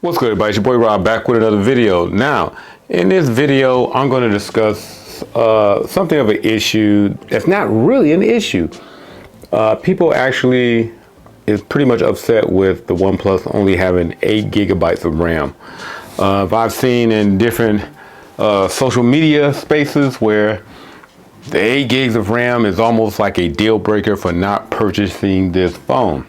What's good, everybody? It's your boy Rob back with another video. Now, in this video, I'm going to discuss something of an issue that's not really an issue. People actually is pretty much upset with the OnePlus only having 8 gigabytes of RAM. I've seen in different social media spaces where the 8 gigs of RAM is almost like a deal breaker for not purchasing this phone.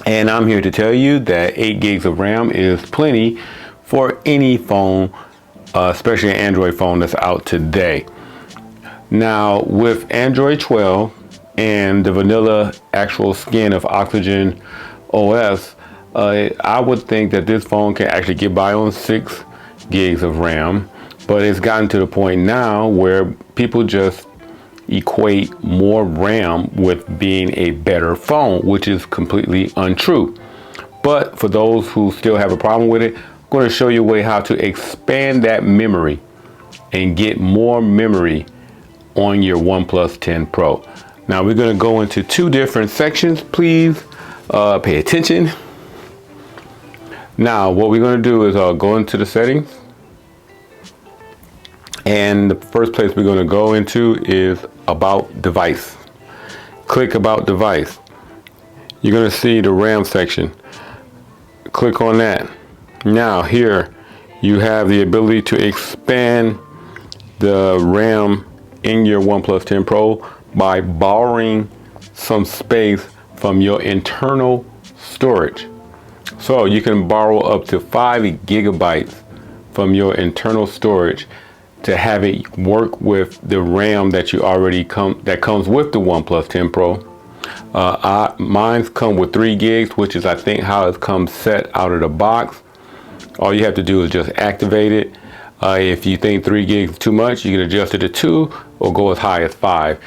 And I'm here to tell you that 8 gigs of RAM is plenty for any phone, especially an Android phone that's out today. Now, with Android 12 and the vanilla actual skin of Oxygen OS, I would think that this phone can actually get by on 6 gigs of RAM, but it's gotten to the point now where people just equate more RAM with being a better phone, which is completely untrue. But for those who still have a problem with it, I'm going to show you a way how to expand that memory and get more memory on your OnePlus 10 Pro. Now we're going to go into 2 different sections. Please pay attention. Now what we're going to do is go into the settings. And the first place we're going to go into is About Device. Click About Device. You're going to see the RAM section. Click on that. Now here you have the ability to expand the RAM in your OnePlus 10 Pro by borrowing some space from your internal storage. So you can borrow up to 5 gigabytes from your internal storage to have it work with the RAM that you already comes with the OnePlus 10 Pro. Mine's come with 3 gigs, which is I think how it comes set out of the box. All you have to do is just activate it. If you think 3 gigs is too much, you can adjust it to 2 or go as high as 5.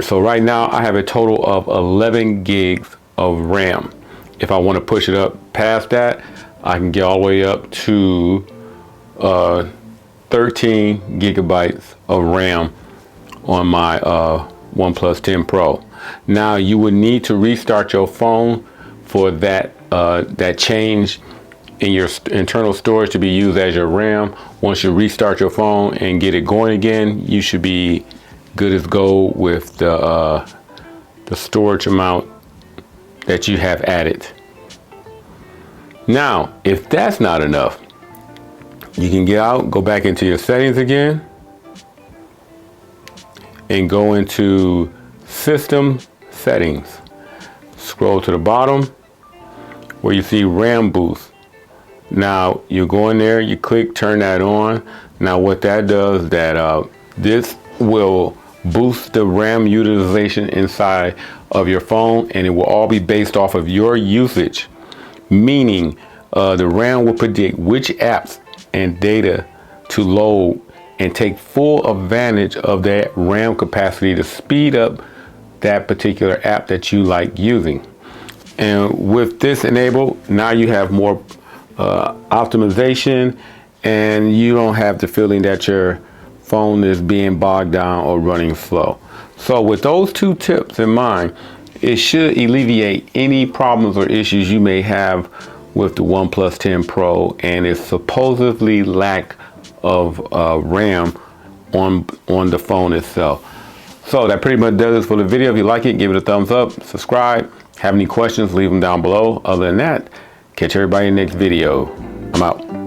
So right now I have a total of 11 gigs of RAM. If I want to push it up past that, I can get all the way up to 13 gigabytes of RAM on my OnePlus 10 Pro. Now you would need to restart your phone for that change in your internal storage to be used as your RAM. Once you restart your phone and get it going again, you should be good as gold with the storage amount that you have added. Now, if that's not enough, you can get out, go back into your settings again, and go into System Settings. Scroll to the bottom where you see RAM Boost. Now you go in there, you click, turn that on. Now what that does is that this will boost the RAM utilization inside of your phone, and it will all be based off of your usage. Meaning the RAM will predict which apps and data to load and take full advantage of that RAM capacity to speed up that particular app that you like using. And with this enabled, now you have more optimization, and you don't have the feeling that your phone is being bogged down or running slow. So with those 2 tips in mind, it should alleviate any problems or issues you may have with the OnePlus 10 Pro and its supposedly lack of RAM on the phone itself. So that pretty much does it for the video. If you like it, give it a thumbs up, subscribe. Have any questions, leave them down below. Other than that, catch everybody in the next video. I'm out.